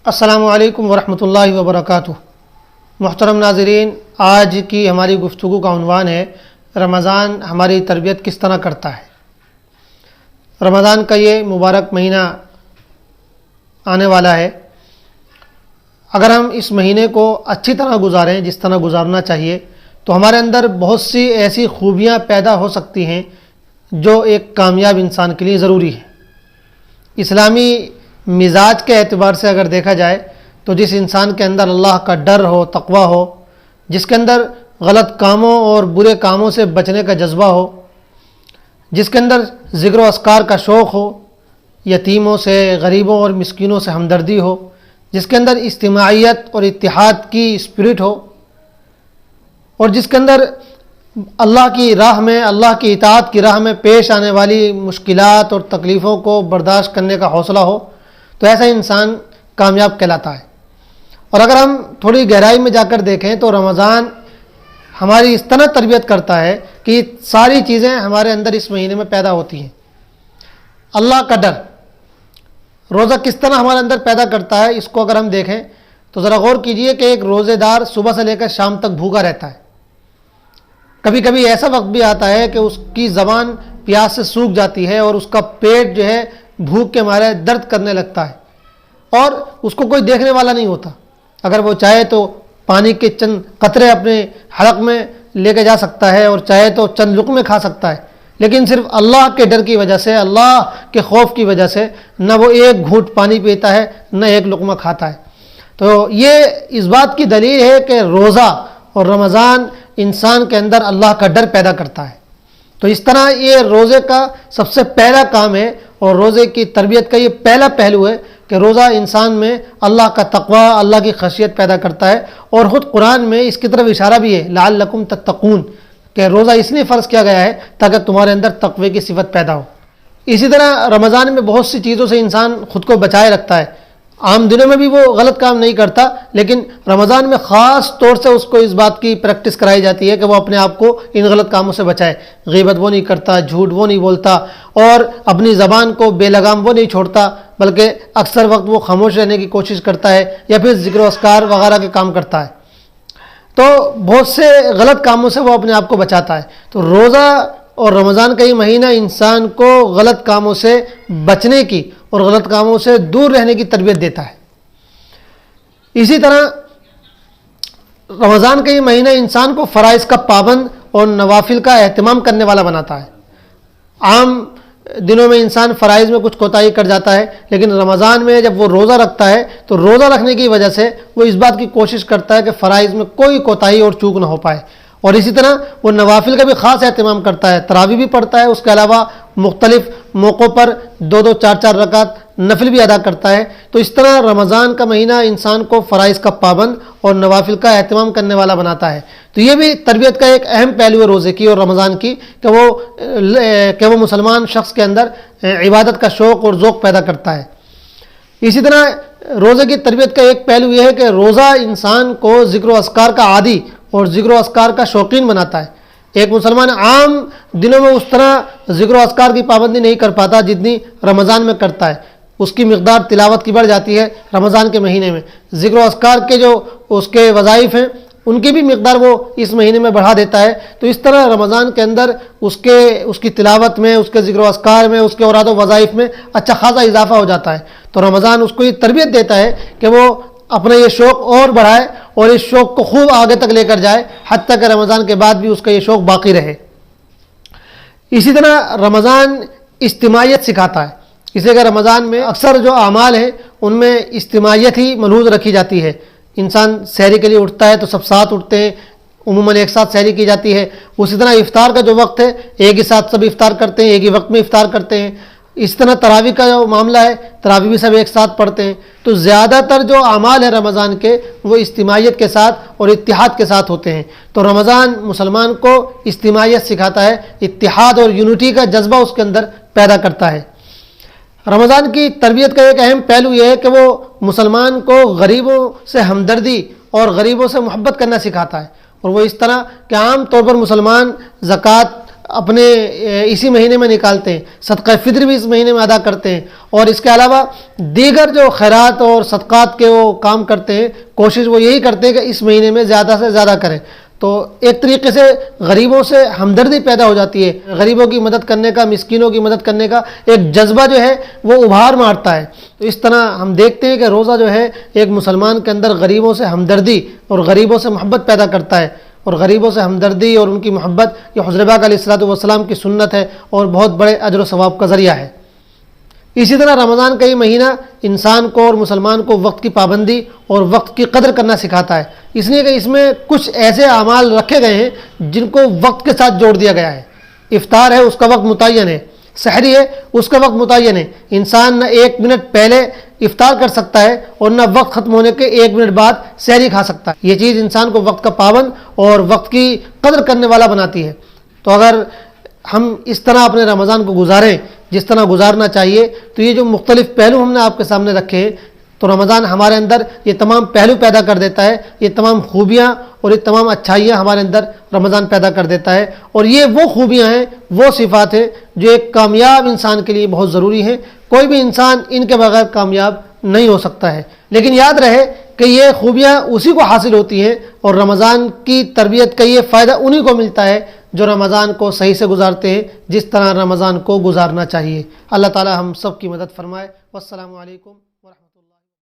السلام علیکم ورحمۃ اللہ وبرکاتہ۔ محترم ناظرین، آج کی ہماری گفتگو کا عنوان ہے رمضان ہماری تربیت کس طرح کرتا ہے۔ رمضان کا یہ مبارک مہینہ آنے والا ہے۔ اگر ہم اس مہینے کو اچھی طرح گزاریں، جس طرح گزارنا چاہیے، تو ہمارے اندر بہت سی ایسی خوبیاں پیدا ہو سکتی ہیں جو ایک کامیاب انسان کے لیے ضروری ہے۔ اسلامی مزاج کے اعتبار سے اگر دیکھا جائے تو جس انسان کے اندر اللہ کا ڈر ہو، تقوی ہو، جس کے اندر غلط کاموں اور برے کاموں سے بچنے کا جذبہ ہو، جس کے اندر ذکر و اذکار کا شوق ہو، یتیموں سے، غریبوں اور مسکینوں سے ہمدردی ہو، جس کے اندر اجتماعیت اور اتحاد کی اسپرٹ ہو، اور جس کے اندر اللہ کی راہ میں، اللہ کی اطاعت کی راہ میں پیش آنے والی مشکلات اور تکلیفوں کو برداشت کرنے کا حوصلہ ہو، تو ایسا انسان کامیاب کہلاتا ہے۔ اور اگر ہم تھوڑی گہرائی میں جا کر دیکھیں تو رمضان ہماری اس طرح تربیت کرتا ہے کہ یہ ساری چیزیں ہمارے اندر اس مہینے میں پیدا ہوتی ہیں۔ اللہ کا ڈر روزہ کس طرح ہمارے اندر پیدا کرتا ہے، اس کو اگر ہم دیکھیں تو ذرا غور کیجئے کہ ایک روزے دار صبح سے لے کر شام تک بھوکا رہتا ہے۔ کبھی کبھی ایسا وقت بھی آتا ہے کہ اس کی زبان پیاس سے سوکھ جاتی ہے اور اس کا پیٹ جو ہے بھوک کے مارے درد کرنے لگتا ہے، اور اس کو کوئی دیکھنے والا نہیں ہوتا۔ اگر وہ چاہے تو پانی کے چند قطرے اپنے حلق میں لے کے جا سکتا ہے اور چاہے تو چند لقمے کھا سکتا ہے، لیکن صرف اللہ کے ڈر کی وجہ سے، اللہ کے خوف کی وجہ سے نہ وہ ایک گھونٹ پانی پیتا ہے، نہ ایک لقمہ کھاتا ہے۔ تو یہ اس بات کی دلیل ہے کہ روزہ اور رمضان انسان کے اندر اللہ کا ڈر پیدا کرتا ہے۔ تو اس طرح یہ روزے کا سب سے پہلا کام ہے، اور روزے کی تربیت کا یہ پہلا پہلو ہے کہ روزہ انسان میں اللہ کا تقوی، اللہ کی خشیت پیدا کرتا ہے۔ اور خود قرآن میں اس کی طرف اشارہ بھی ہے، لعلکم تتقون، کہ روزہ اس لیے فرض کیا گیا ہے تاکہ تمہارے اندر تقوی کی صفت پیدا ہو۔ اسی طرح رمضان میں بہت سی چیزوں سے انسان خود کو بچائے رکھتا ہے۔ عام دنوں میں بھی وہ غلط کام نہیں کرتا، لیکن رمضان میں خاص طور سے اس کو اس بات کی پریکٹس کرائی جاتی ہے کہ وہ اپنے آپ کو ان غلط کاموں سے بچائے۔ غیبت وہ نہیں کرتا، جھوٹ وہ نہیں بولتا، اور اپنی زبان کو بے لگام وہ نہیں چھوڑتا، بلکہ اکثر وقت وہ خاموش رہنے کی کوشش کرتا ہے یا پھر ذکر و اذکار وغیرہ کے کام کرتا ہے۔ تو بہت سے غلط کاموں سے وہ اپنے آپ کو بچاتا ہے۔ تو روزہ اور رمضان کا یہ مہینہ انسان کو غلط کاموں سے بچنے کی اور غلط کاموں سے دور رہنے کی تربیت دیتا ہے۔ اسی طرح رمضان کا یہ مہینہ انسان کو فرائض کا پابند اور نوافل کا اہتمام کرنے والا بناتا ہے۔ عام دنوں میں انسان فرائض میں کچھ کوتاہی کر جاتا ہے، لیکن رمضان میں جب وہ روزہ رکھتا ہے تو روزہ رکھنے کی وجہ سے وہ اس بات کی کوشش کرتا ہے کہ فرائض میں کوئی کوتاہی اور چوک نہ ہو پائے۔ اور اسی طرح وہ نوافل کا بھی خاص اہتمام کرتا ہے، تراویح بھی پڑھتا ہے، اس کے علاوہ مختلف موقعوں پر 2 4 رکعت نفل بھی ادا کرتا ہے۔ تو اس طرح رمضان کا مہینہ انسان کو فرائض کا پابند اور نوافل کا اہتمام کرنے والا بناتا ہے۔ تو یہ بھی تربیت کا ایک اہم پہلو ہے روزے کی اور رمضان کی، کہ وہ مسلمان شخص کے اندر عبادت کا شوق اور ذوق پیدا کرتا ہے۔ اسی طرح روزے کی تربیت کا ایک پہلو یہ ہے کہ روزہ انسان کو ذکر و اذکار کا عادی اور ذکر و اذکار کا شوقین بناتا ہے۔ ایک مسلمان عام دنوں میں اس طرح ذکر و اذکار کی پابندی نہیں کر پاتا جتنی رمضان میں کرتا ہے۔ اس کی مقدار تلاوت کی بڑھ جاتی ہے رمضان کے مہینے میں۔ ذکر و اذکار کے جو اس کے وظائف ہیں ان کی بھی مقدار وہ اس مہینے میں بڑھا دیتا ہے۔ تو اس طرح رمضان کے اندر اس کی تلاوت میں، اس کے ذکر و اذکار میں، اس کے اوراد و وظائف میں اچھا خاصا اضافہ ہو جاتا ہے۔ تو رمضان اس کو یہ تربیت دیتا ہے کہ وہ اپنا یہ شوق اور بڑھائے اور اس شوق کو خوب آگے تک لے کر جائے، حتیٰ کہ رمضان کے بعد بھی اس کا یہ شوق باقی رہے۔ اسی طرح رمضان اجتماعیت سکھاتا ہے، اس لیے کہ رمضان میں اکثر جو اعمال ہیں ان میں اجتماعیت ہی ملحوظ رکھی جاتی ہے۔ انسان سحری کے لیے اٹھتا ہے تو سب ساتھ اٹھتے ہیں، عموماً ایک ساتھ سحری کی جاتی ہے۔ اسی طرح افطار کا جو وقت ہے ایک ہی ساتھ سب افطار کرتے ہیں، ایک ہی وقت میں افطار کرتے ہیں۔ اس طرح تراویح کا جو معاملہ ہے، تراویح بھی سب ایک ساتھ پڑھتے ہیں۔ تو زیادہ تر جو اعمال ہیں رمضان کے وہ اجتماعیت کے ساتھ اور اتحاد کے ساتھ ہوتے ہیں۔ تو رمضان مسلمان کو اجتماعیت سکھاتا ہے، اتحاد اور یونٹی کا جذبہ اس کے اندر پیدا کرتا ہے۔ رمضان کی تربیت کا ایک اہم پہلو یہ ہے کہ وہ مسلمان کو غریبوں سے ہمدردی اور غریبوں سے محبت کرنا سکھاتا ہے، اور وہ اس طرح کہ عام طور پر مسلمان زکوٰۃ اپنے اسی مہینے میں نکالتے ہیں، صدقہ فطر بھی اس مہینے میں ادا کرتے ہیں، اور اس کے علاوہ دیگر جو خیرات اور صدقات کے وہ کام کرتے ہیں، کوشش وہ یہی کرتے ہیں کہ اس مہینے میں زیادہ سے زیادہ کریں. تو ایک طریقے سے غریبوں سے ہمدردی پیدا ہو جاتی ہے، غریبوں کی مدد کرنے کا، مسکینوں کی مدد کرنے کا ایک جذبہ جو ہے وہ ابھار مارتا ہے. تو اس طرح ہم دیکھتے ہیں کہ روزہ جو ہے ایک مسلمان کے اندر غریبوں سے ہمدردی اور غریبوں سے محبت پیدا کرتا ہے، اور غریبوں سے ہمدردی اور ان کی محبت یہ حضرت پاک علیہ الصلوۃ والسلام کی سنت ہے اور بہت بڑے اجر و ثواب کا ذریعہ ہے. اسی طرح رمضان کا یہ مہینہ انسان کو اور مسلمان کو وقت کی پابندی اور وقت کی قدر کرنا سکھاتا ہے، اس لیے کہ اس میں کچھ ایسے اعمال رکھے گئے ہیں جن کو وقت کے ساتھ جوڑ دیا گیا ہے. افطار ہے، اس کا وقت متعین ہے، سحری ہے، اس کا وقت متعین ہے. انسان نہ 1 منٹ پہلے افطار کر سکتا ہے اور نہ وقت ختم ہونے کے 1 منٹ بعد سحری کھا سکتا ہے. یہ چیز انسان کو وقت کا پابند اور وقت کی قدر کرنے والا بناتی ہے. تو اگر ہم اس طرح اپنے رمضان کو گزاریں جس طرح گزارنا چاہیے، تو یہ جو مختلف پہلو ہم نے آپ کے سامنے رکھے ہیں، تو رمضان ہمارے اندر یہ تمام پہلو پیدا کر دیتا ہے، یہ تمام خوبیاں اور یہ تمام اچھائیاں ہمارے اندر رمضان پیدا کر دیتا ہے. اور یہ وہ خوبیاں ہیں، وہ صفات ہیں جو ایک کامیاب انسان کے لیے بہت ضروری ہیں. کوئی بھی انسان ان کے بغیر کامیاب نہیں ہو سکتا ہے. لیکن یاد رہے کہ یہ خوبیاں اسی کو حاصل ہوتی ہیں، اور رمضان کی تربیت کا یہ فائدہ انہی کو ملتا ہے جو رمضان کو صحیح سے گزارتے ہیں، جس طرح رمضان کو گزارنا چاہیے. اللہ تعالی ہم سب کی مدد فرمائے. والسلام علیکم.